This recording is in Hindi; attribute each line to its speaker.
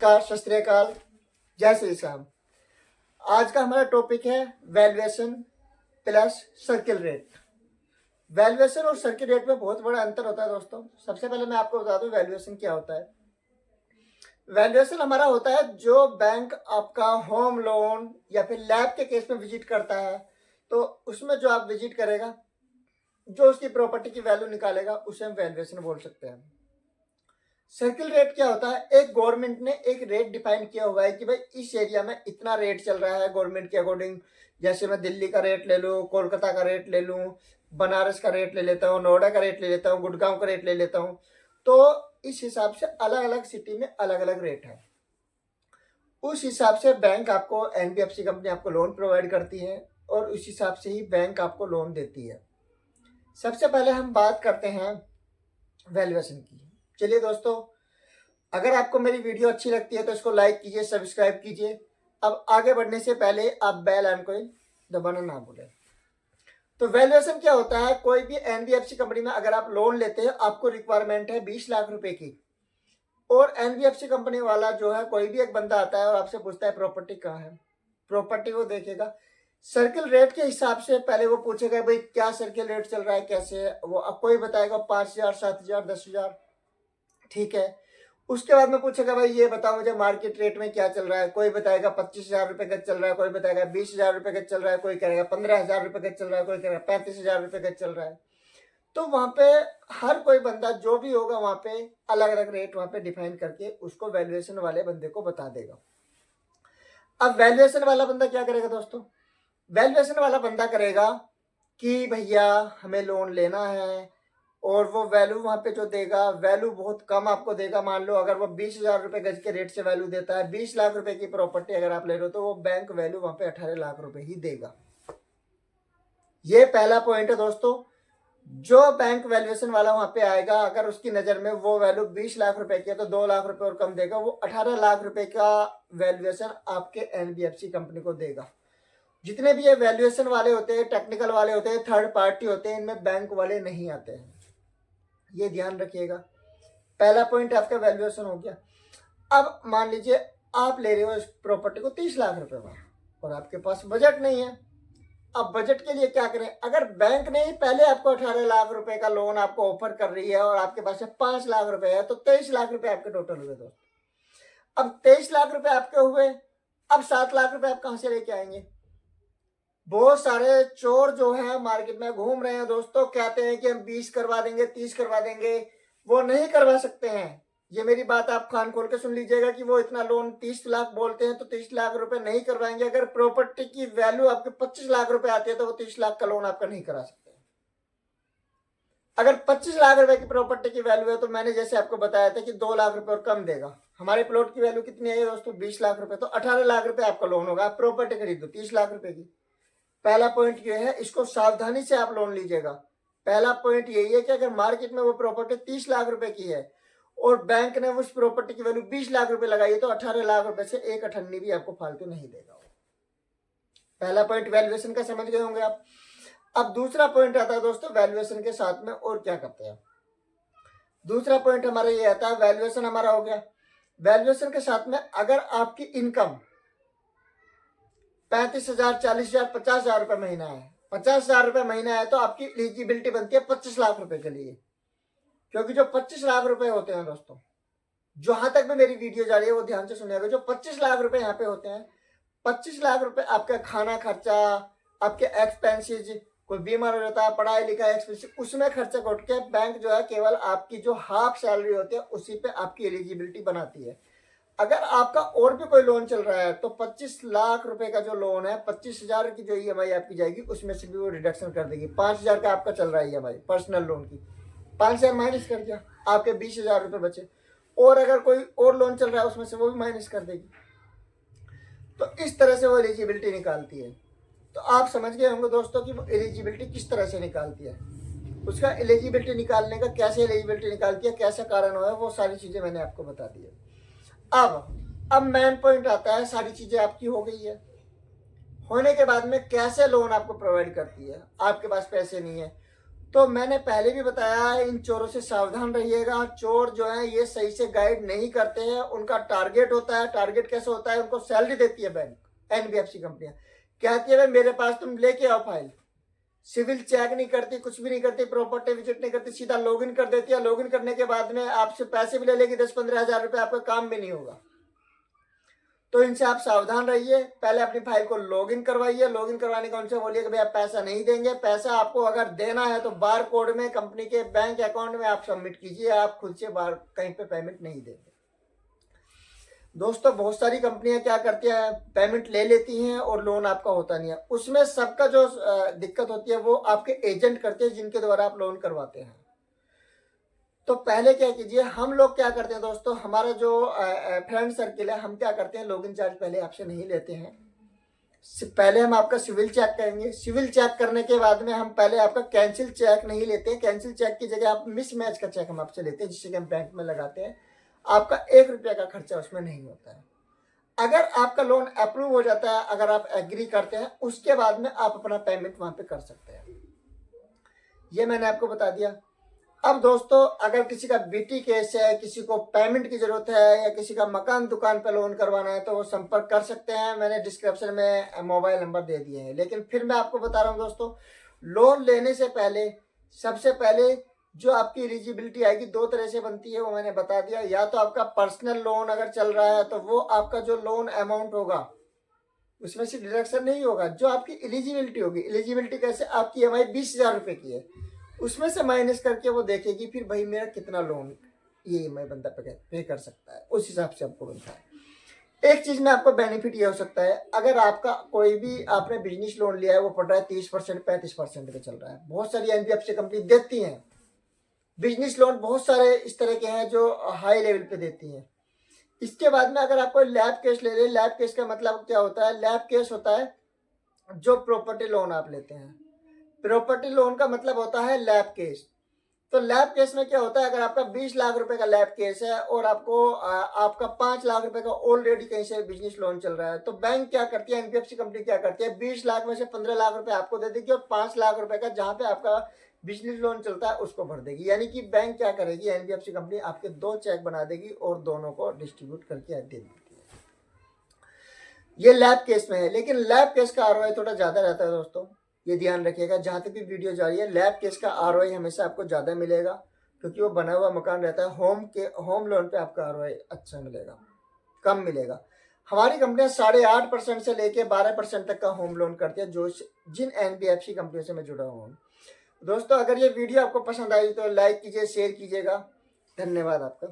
Speaker 1: नमस्कार, सत श्री अकाल, जय श्री श्याम। आज का हमारा टॉपिक है valuation plus circle rate. Valuation और सर्किल रेट में बहुत बड़ा अंतर होता है दोस्तों। सबसे पहले मैं आपको बता दूं वैल्यूएशन क्या होता है। वैल्यूएशन हमारा होता है जो बैंक आपका होम लोन या फिर लैब के केस में विजिट करता है, तो उसमें जो आप विजिट करेगा, जो उसकी प्रॉपर्टी की वैल्यू निकालेगा, उसे हम वैल्यूएशन बोल सकते हैं। सर्किल रेट क्या होता है? एक गवर्नमेंट ने एक रेट डिफाइन किया हुआ है कि भाई इस एरिया में इतना रेट चल रहा है गवर्नमेंट के अकॉर्डिंग। जैसे मैं दिल्ली का रेट ले लूँ, कोलकाता का रेट ले लूँ, बनारस का रेट ले लेता हूँ, नोएडा का रेट ले लेता हूँ, गुड़गांव का रेट ले लेता हूँ। तो इस हिसाब से अलग अलग सिटी में अलग अलग रेट है। उस हिसाब से बैंक आपको, एनबीएफसी कंपनी आपको लोन प्रोवाइड करती है और उस हिसाब से ही बैंक आपको लोन देती है। सबसे पहले हम बात करते हैं वैल्यूएशन की। चलिए दोस्तों, अगर आपको मेरी वीडियो अच्छी लगती है तो इसको लाइक कीजिए, सब्सक्राइब कीजिए। अब आगे बढ़ने से पहले आप बेल आइकन को दबाना ना भूलें। तो वैल्यूएशन क्या होता है? कोई भी एनबीएफसी कंपनी में अगर आप लोन लेते हैं, आपको रिक्वायरमेंट है 20 लाख रुपए की, और एनबीएफसी कंपनी वाला जो है, कोई भी एक बंदा आता है और आपसे पूछता है प्रॉपर्टी कहाँ है, प्रॉपर्टी वो देखेगा सर्किल रेट के हिसाब से। पहले वो पूछेगा भाई क्या सर्किल रेट चल रहा है, कैसे है वो, अब कोई बताएगा 5,000, 7,000, 10,000, ठीक है। उसके बाद में पूछेगा भाई ये बताओ मुझे मार्केट रेट में क्या चल रहा है। कोई बताएगा 25,000 रुपए गज चल रहा है, कोई बताएगा 20,000 रुपए गज चल रहा है, कोई कहेगा 15,000 रुपए गज चल रहा है, कोई कहेगा 35,000 रुपए गज चल रहा है। तो वहां पे हर कोई बंदा जो भी होगा वहां पे अलग अलग रेट वहां पे डिफाइन करके उसको वैल्यूएशन वाले बंदे को बता देगा। अब वैल्यूएशन वाला बंदा क्या करेगा दोस्तों? वैल्यूएशन वाला बंदा करेगा कि भैया हमें लोन लेना है, और वो वैल्यू वहां पे जो देगा, वैल्यू बहुत कम आपको देगा। मान लो अगर वो 20,000 रुपए गज के रेट से वैल्यू देता है, 20 लाख रुपए की प्रॉपर्टी अगर आप ले रहे हो, तो वो बैंक वैल्यू वहां पे 18 लाख रुपए ही देगा। ये पहला पॉइंट है दोस्तों। जो बैंक वैल्यूएशन वाला वहां पे आएगा, अगर उसकी नजर में वो वैल्यू 20 लाख रुपए की है, तो 2 लाख रुपए और कम देगा। वो 18 लाख रुपए का वैल्यूएशन आपके एनबीएफसी कंपनी को देगा। जितने भी ये वैल्यूएशन वाले होते हैं, टेक्निकल वाले होते हैं, थर्ड पार्टी होते हैं, इनमें बैंक वाले नहीं आते हैं, ये ध्यान रखिएगा। पहला पॉइंट आपका वैल्यूएशन हो गया। अब मान लीजिए आप ले रहे हो इस प्रॉपर्टी को 30 लाख रुपए में, और आपके पास बजट नहीं है। अब बजट के लिए क्या करें? अगर बैंक ने ही पहले आपको 18 लाख रुपए का लोन आपको ऑफर कर रही है और आपके पास 5 लाख रुपए है, तो 23 लाख रुपए आपके टोटल हुए दोस्त। अब 23 लाख रुपए आपके हुए, अब 7 लाख रुपए आप कहां से लेके आएंगे? बहुत सारे चोर जो है मार्केट में घूम रहे हैं दोस्तों, कहते हैं कि हम 20 करवा देंगे, 30 करवा देंगे। वो नहीं करवा सकते हैं। ये मेरी बात आप कान खोल के सुन लीजिएगा कि वो इतना लोन 30 लाख बोलते हैं, तो 30 लाख रुपए नहीं करवाएंगे। अगर प्रॉपर्टी की वैल्यू आपके 25 लाख रुपए आती है, तो वो 30 लाख का लोन आपका नहीं करा सकते। अगर 25 लाख रुपए की प्रॉपर्टी की वैल्यू है, तो मैंने जैसे आपको बताया था कि 2 लाख रुपए और कम देगा। हमारे प्लॉट की वैल्यू कितनी है दोस्तों? 20 लाख रुपए। तो 18 लाख रुपए आपका लोन होगा। आप प्रॉपर्टी खरीदो 30 लाख रुपए की। पहला पॉइंट ये है, इसको सावधानी से आप लोन लीजिएगा। पहला पॉइंट यही है कि अगर मार्केट में वो प्रॉपर्टी 30 लाख रुपए की है और बैंक ने उस प्रॉपर्टी की वैल्यू 20 लाख रुपए लगाई है, तो 18 लाख रुपए से एक अठन्नी भी आपको फालतू नहीं देगा। पहला पॉइंट वैल्यूएशन का समझ गए होंगे आप। अब दूसरा पॉइंट आता है दोस्तों, वैल्यूएशन के साथ में और क्या करते हैं। दूसरा पॉइंट हमारा ये आता है, वैल्यूएशन हमारा हो गया। वैल्यूएशन के साथ में अगर आपकी इनकम 35,000, 40,000, 50,000 रुपए महीना है, 50,000 रुपए महीना है, तो आपकी एलिजिबिलिटी बनती है 25 लाख रुपए के लिए। क्योंकि जो 25 लाख रुपए होते हैं दोस्तों, जहां तक भी मेरी वीडियो जा रही है वो ध्यान से सुनिएगा। जो 25 लाख रुपए यहाँ पे होते हैं, 25 लाख रुपए आपका खाना खर्चा, आपके एक्सपेंसेज, कोई बीमार हो जाता है, पढ़ाई लिखाई एक्सपेंसिव, उसमें खर्चा कट के बैंक जो है केवल आपकी जो हाफ सैलरी होती है उसी पे आपकी एलिजिबिलिटी बनाती है। अगर आपका और भी कोई लोन चल रहा है, तो 25 लाख रुपए का जो लोन है, 25,000 की जो ईएमआई आपकी जाएगी, उसमें से भी वो रिडक्शन कर देगी। 5,000 का आपका चल रहा है ईएमआई पर्सनल लोन की, 5,000 माइनस कर दिया, आपके 20,000 रुपए बचे। और अगर कोई और लोन चल रहा है उसमें से वो भी माइनस कर देगी। तो इस तरह से वो एलिजिबिलिटी निकालती है। तो आप समझ गए होंगे दोस्तों कि वो एलिजिबिलिटी किस तरह से निकालती है। उसका एलिजिबिलिटी निकालने का, कैसे एलिजिबिलिटी निकालती है, कैसा कारण हुआ है, वो सारी चीजें मैंने आपको बता दी है। अब मेन पॉइंट आता है, सारी चीजें आपकी हो गई है, होने के बाद में कैसे लोन आपको प्रोवाइड करती है। आपके पास पैसे नहीं है, तो मैंने पहले भी बताया है, इन चोरों से सावधान रहिएगा। चोर जो है ये सही से गाइड नहीं करते हैं। उनका टारगेट होता है। टारगेट कैसे होता है? उनको सैलरी देती है बैंक, एनबीएफसी कंपनियां कहती है भाई मेरे पास तुम लेके आओ फाइल। सिविल चेक नहीं करती, कुछ भी नहीं करती, प्रॉपर्टी विजिट नहीं करती, सीधा लॉगिन कर देती है। लॉगिन करने के बाद में आपसे पैसे भी ले लेगी, 10-15 हजार रुपये, आपका काम भी नहीं होगा। तो इनसे आप सावधान रहिए। पहले अपनी फाइल को लॉगिन करवाइए। लॉगिन करवाने का उनसे बोलिए कि भाई आप पैसा नहीं देंगे। पैसा आपको अगर देना है तो बार कोड में कंपनी के बैंक अकाउंट में आप सबमिट कीजिए। आप खुद से बाहर कहीं पे पेमेंट नहीं देंगे। दोस्तों बहुत सारी कंपनियां क्या करती हैं, पेमेंट ले लेती हैं और लोन आपका होता नहीं है। उसमें सबका जो दिक्कत होती है वो आपके एजेंट करते हैं, जिनके द्वारा आप लोन करवाते हैं। तो पहले क्या कीजिए, हम लोग क्या करते हैं दोस्तों, हमारा जो फ्रेंड सर्किल है, हम क्या करते हैं, लॉगिन चार्ज पहले आपसे नहीं लेते हैं। पहले हम आपका सिविल चेक करेंगे। सिविल चेक करने के बाद में हम पहले आपका कैंसिल चेक नहीं लेते हैं। कैंसिल चेक की जगह आप मिसमैच का चेक हम आपसे लेते हैं, जिससे कि हम बैंक में लगाते हैं। आपका 1 रुपया का खर्चा उसमें नहीं होता है। अगर आपका लोन अप्रूव हो जाता है, अगर आप एग्री करते हैं, उसके बाद में आप अपना पेमेंट वहां पे कर सकते हैं। ये मैंने आपको बता दिया। अब दोस्तों अगर किसी का बीटी केस है, किसी को पेमेंट की जरूरत है, या किसी का मकान दुकान पर लोन करवाना है, तो वो संपर्क कर सकते हैं। मैंने डिस्क्रिप्शन में मोबाइल नंबर दे दिए हैं। लेकिन फिर मैं आपको बता रहा हूँ दोस्तों, लोन लेने से पहले सबसे पहले जो आपकी एलिजिबिलिटी आएगी 2 तरह से बनती है, वो मैंने बता दिया। या तो आपका पर्सनल लोन अगर चल रहा है तो वो आपका जो लोन अमाउंट होगा उसमें से डिडक्शन नहीं होगा। जो आपकी एलिजिबिलिटी होगी, एलिजिबिलिटी कैसे, आपकी ईएमआई 20,000 रुपये की है, उसमें से माइनस करके वो देखेगी फिर भाई मेरा कितना लोन ये ईएमआई बंदा पे कर सकता है, उस हिसाब से आपको बनता है। एक चीज में आपको बेनिफिट ये हो सकता है, अगर आपका कोई भी आपने बिजनेस लोन लिया है, वो पड़ रहा है 30%, 35% पे चल रहा है। बहुत सारी एनबीएफसी कंपनी देती हैं बिजनेस लोन, बहुत सारे इस तरह के हैं जो हाई लेवल पे देती हैं। इसके बाद में अगर आप कोई लैब केस ले लें, लैब केस का मतलब क्या होता है, लैब केस होता है जो प्रॉपर्टी लोन आप लेते हैं। प्रॉपर्टी लोन का मतलब होता है लैब केस। तो लैब केस में क्या होता है, अगर आपका 20 लाख रुपए का लैब केस है और आपको आपका 5 लाख रुपए का ऑलरेडी कहीं से बिजनेस लोन चल रहा है, तो बैंक क्या करती है, एनबीएफसी कंपनी क्या करती है, 20 लाख में से 15 लाख रुपए आपको दे देगी और 5 लाख रुपए का जहां पे आपका बिजनेस लोन चलता है उसको भर देगी। यानी कि बैंक क्या करेगी, एनबीएफसी कंपनी आपके 2 चेक बना देगी और दोनों को डिस्ट्रीब्यूट करके दे देगी। ये लैब केस में है। लेकिन लैब केस का आरओआई थोड़ा ज्यादा रहता है दोस्तों, ये ध्यान रखिएगा। जहां तक भी वीडियो जा रही है, लैब केस का आरओआई हमेशा आपको ज्यादा मिलेगा, क्योंकि वो बना हुआ मकान रहता है। होम लोन पे आपका आरओआई अच्छा मिलेगा, कम मिलेगा। हमारी कंपनियां 8.5% से लेके 12% तक का होम लोन करती है, जो जिन एनबीएफसी कंपनियों से मैं जुड़ा हुआ हूँ। दोस्तों अगर ये वीडियो आपको पसंद आई तो लाइक कीजिए, शेयर कीजिएगा। धन्यवाद आपका।